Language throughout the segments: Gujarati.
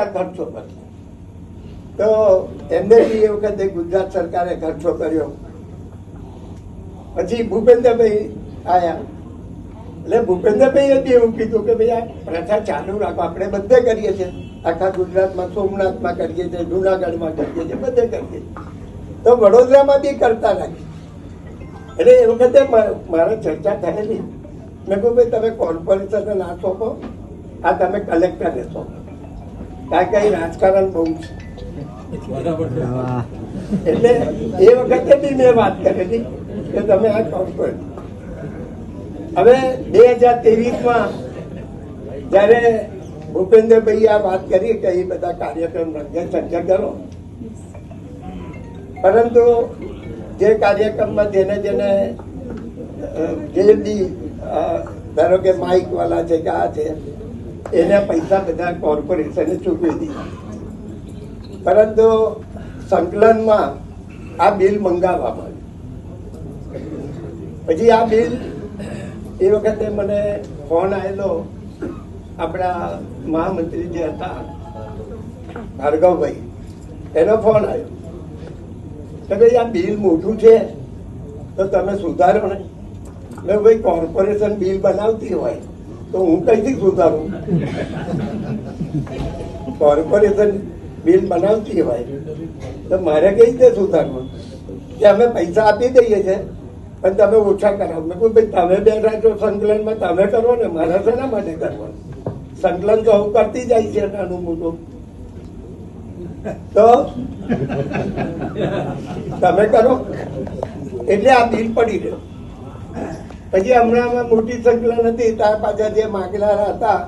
સરકાર ખર્ચો કરશે. તો એમને બી એ વખતે ગુજરાત સરકારે ખર્ચો કર્યો. પછી ભૂપેન્દ્રભાઈ આવ્યા એટલે ભૂપેન્દ્રભાઈએ બી એવું કીધું કે ભાઈ આ પ્રથા ચાલુ રાખો, આપણે બધે કરીએ છીએ, આખા ગુજરાતમાં, સોમનાથમાં કરીએ છીએ, જુનાગઢમાં કરીએ છીએ, બધે કરીએ છીએ, તો વડોદરામાં બી કરતા રાખીએ. એટલે એ વખતે મારે ચર્ચા થયેલી. મેં કહ્યું ભાઈ તમે કોર્પોરેશનને ના સોંપો, આ તમે કલેક્ટરને સોંપો, કારણ કે અહીં રાજકારણ બહુ છે. એટલે એ વખતે બી મેં વાત કરેલી કે તમે આ કોર્પોરેટ. હવે 2023માં જયારે ભૂપેન્દ્રભાઈ આ વાત કરી કે એ બધા કાર્યક્રમ રંગે ચર્ચા કરો, પરંતુ જે કાર્યક્રમમાં જેને જેને જે બી ધારો કે માઇક વાળા છે કે આ છે, એને પૈસા બધા કોર્પોરેશને ચૂકવી દીધા. પરંતુ સંકલનમાં આ બિલ મંગાવવામાં આવ્યું. પછી આ બિલ એ વખતે મને ફોન આવેલો આપણા મહામંત્રી જે હતા ભાર્ગવભાઈ, એનો ફોન આવ્યો કે ભાઈ આ બિલ મોટું છે તો તમે સુધારો ને. ભાઈ કોર્પોરેશન બિલ બનાવતી હોય તો હું કઈથી સુધારું? કોર્પોરેશન બિલ બનાવતી હોય તો મારે કઈ રીતે સુધારવું? કે અમે પૈસા આપી દઈએ છીએ પણ તમે ઓછા કરાવો. મેં કહ્યું ભાઈ તમે બેઠા છો સંકલનમાં, તમે કરો ને, મારા શેના માટે કરવાનું? સંકલન તો હું કરતી જાય છે નાનું મોટું, તો તમે કરો. એટલે આ બિલ પડી ગયો. પછી હમણાં મોટી સંકલન હતી, ત્યાર પાછા જે માગેલા હતા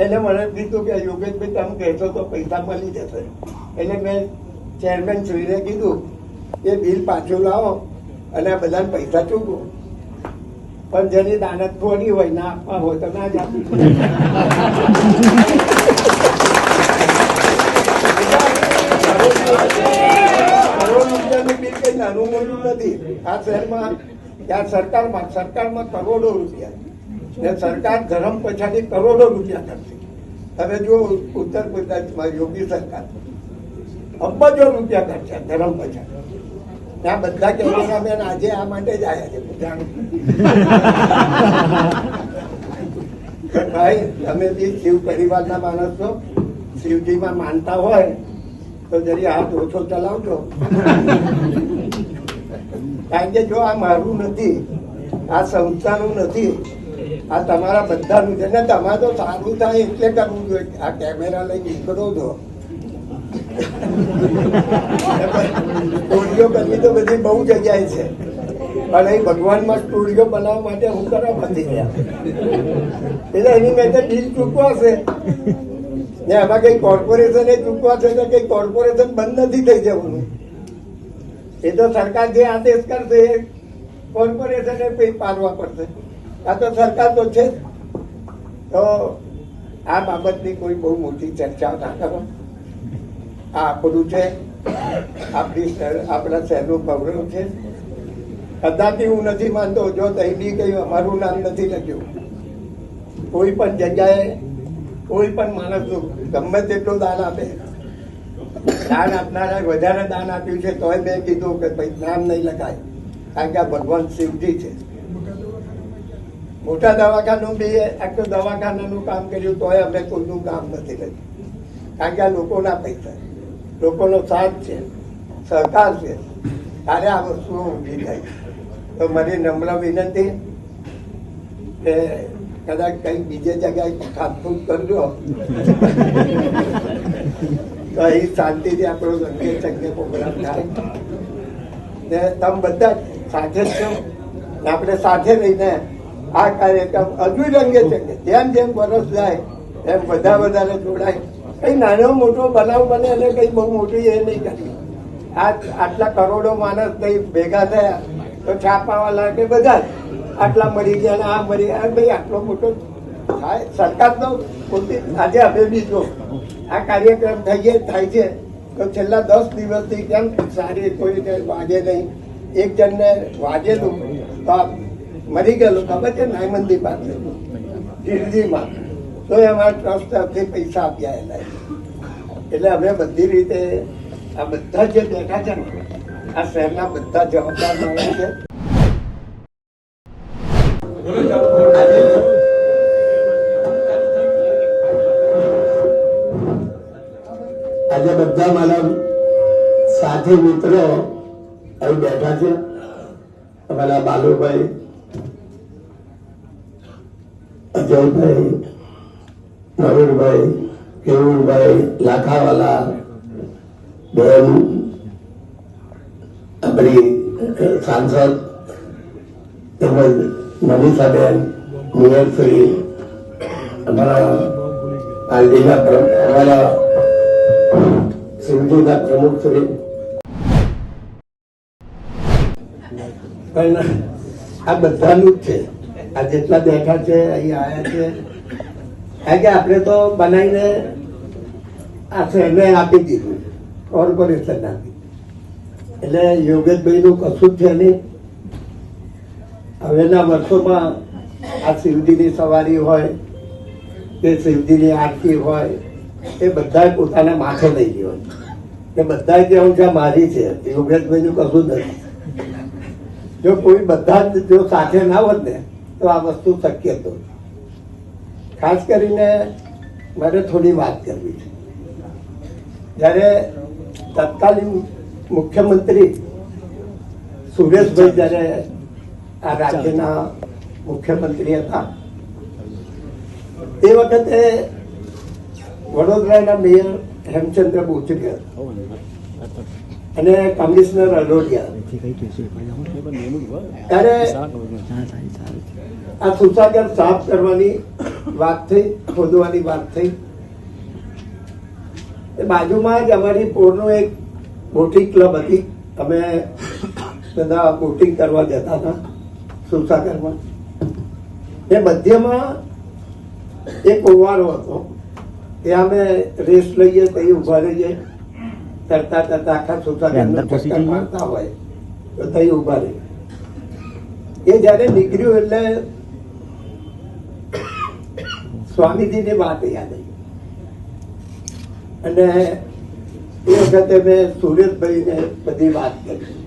એને મને કીધું કે યોગેશભાઈ તમે કહેશો તો પૈસા મળી જશે. એટલે મેં ચેરમેન શ્રીને કીધું એ બિલ પાછું લાવો અને આ બધાને પૈસા ચૂકવો. પણ જેની દાનત થોડી હોય, ના આપવા હોય તો ના જ આપી. કરોડ રૂપિયાનું બિલ કઈ નાનું મોટું નથી. આ શહેરમાં સરકારમાં કરોડો રૂપિયા, ને સરકાર ધર્મ પછાડી કરોડો રૂપિયા કરશે. હવે જો ઉત્તર ગુજરાતમાં યોગી સરકાર અબજો રૂપિયા કરશે ધર્મ પછાડી. ત્યાં બધા કેમેરામેન આજે આ માટે જ આવ્યા છે. ભાઈ તમે બી શિવ પરિવારના માણસ છો, શિવજીમાં માનતા હોય તો જરી હાથ ઓછો ચલાવજો. કારણ કે જો આ મારું નથી, આ સંસ્થાનું નથી, આ તમારા બધાનું છે ને. તમારે તો સારું થાય એટલે કરવું જોઈએ. આ કેમેરા લઈ નીકળો છો, સ્ટુડિયો કરવી તો બધી બહુ જગ્યાએ છે, પણ અહીં ભગવાનમાં સ્ટુડિયો બનાવવા માટે હું કરવા નથી ગયા. એટલે એની મેં બિલ ચૂકવાશે ને એમાં કઈ કોર્પોરેશને ચૂકવાશે તો કઈ કોર્પોરેશન બંધ નથી થઈ જવાનું. એ તો સરકાર જે આદેશ કરશે એ કોર્પોરેશને પાડવા પડશે. આ તો સરકાર તો છે. તો આ બાબતની કોઈ બહુ મોટી ચર્ચા ના કરો. આ આપણું છે, આપણા શહેરનું ગૌરવ છે. કદાપી હું નથી માનતો જો તઈ બી કઈ અમારું નામ નથી લખ્યું. કોઈ પણ જગ્યાએ કોઈ પણ માણસ ગમે તેટલું દાન આપે, દાન આપનારા વધારે દાન આપ્યું છે તોય મેં કીધું કે ભાઈ નામ નહીં લખાય, કારણ કે આ ભગવાન શિવજી છે. મોટા દવાખાનું બી આખું દવાખાનાનું કામ કર્યું તોય અમે કોઈનું કામ નથી લખ્યું, કારણ કે આ લોકોના પૈસા, લોકોનો સાથ છે, સહકાર છે, ત્યારે આ વસ્તુઓ ઊભી થાય. તો મારી નમ્ર વિનંતી કે કદાચ કઈ બીજે જગ્યાએ ખાતફૂટ કરજો તો અહીં શાંતિથી આપણો રંગે ચંગે પ્રોગ્રામ થાય. ને તમે બધા સાથે જ છો, આપણે સાથે રહીને આ કાર્યક્રમ હજુ રંગે ચંગે જેમ જેમ વરસ જાય એમ બધા વધારે જોડાય. કઈ નાનો મોટો બનાવ બને અને કઈ બહુ મોટી એ નહીં કરી. આટલા કરોડો માણસ કઈ ભેગા થયા તો છાપાવાળા કે બધા આટલા મરી ગયા ને આ મરી ગયા, ભાઈ આટલો મોટો થાય. સરકાર તો પોતે આજે હવે બી જો આ કાર્યક્રમ થાય છે તો છેલ્લા 10 દિવસથી કેમ સારી કોઈને વાગે નહીં, એક જણને વાગેલું તો મરી ગયેલું ખબર છે નાયમંદી પાસે ગિરજીમાં, તો અમારા ટ્રસ્ટ તરફથી પૈસા આપ્યા એના. એટલે અમે બધી રીતે આ બધા જે બેઠા છે ને આ શહેરના બધા જવાબદાર માણસ છે. આજે બધા મારા સાથી મિત્રો અહીં બેઠા છે. અમારા બાલુભાઈ, અજયભાઈ, નવીનભાઈ, કેવુરભાઈ, લાખાવાલા બેન, આપણી સાંસદ તેમજ મનીષાબેન, મેયરશ્રી, અમારા પાર્ટીના અમારા સિંધુના પ્રમુખ શ્રી, પણ આ બધાનું જ છે. આ જેટલા બેઠા છે અહીં આવ્યા છે કારણ કે આપણે તો બનાવીને આ શહેરને આપી દીધું, કોર્પોરેશન આપી, એટલે યોગેશભાઈનું કશું જ છે નહીં. હવેના વર્ષોમાં આ શિવજીની સવારી હોય કે શિવજીની આરતી હોય એ બધા પોતાના માથે લઈ ગયો કે બધા કેવું છે મારી છે. યોગેશભાઈનું કશું જ નથી. જો કોઈ બધા જ જો સાથે ના હોત ને તો આ વસ્તુ શક્ય હતું. ખાસ કરીને મારે થોડી વાત કરવી છે. જ્યારે તત્કાલીન મુખ્યમંત્રી સુરેશભાઈ જ્યારે આ રાજ્યના મુખ્યમંત્રી હતા તે વખતે વડોદરાના મેયર હેમચંદ્ર બોચરિયા અને કમિશનર અલોડિયા ત્યારે આ સુસાગર સાફ કરવાની વાત થઈ, ખોદવાની વાત થઈ. બાજુમાં જ અમારી પોરનું એક બોટિંગ ક્લબ હતી. અમે બધા બોટિંગ કરવા જતા હતા સુસાગરમાં. એ મધ્યમાં એક ઓવારો હતો. ત્યાં અમે રેસ લઈએ તો ઉભા રહીએ, તરતા તરતા આખા સુસાગર ચક્કર મારતા હોય તો તઈ ઉભા રહી. એ જયારે નીકળ્યું એટલે સ્વામીજીની વાત યાદ આવી અને એ વખતે મેં સુરેશભાઈને બધી વાત કરી.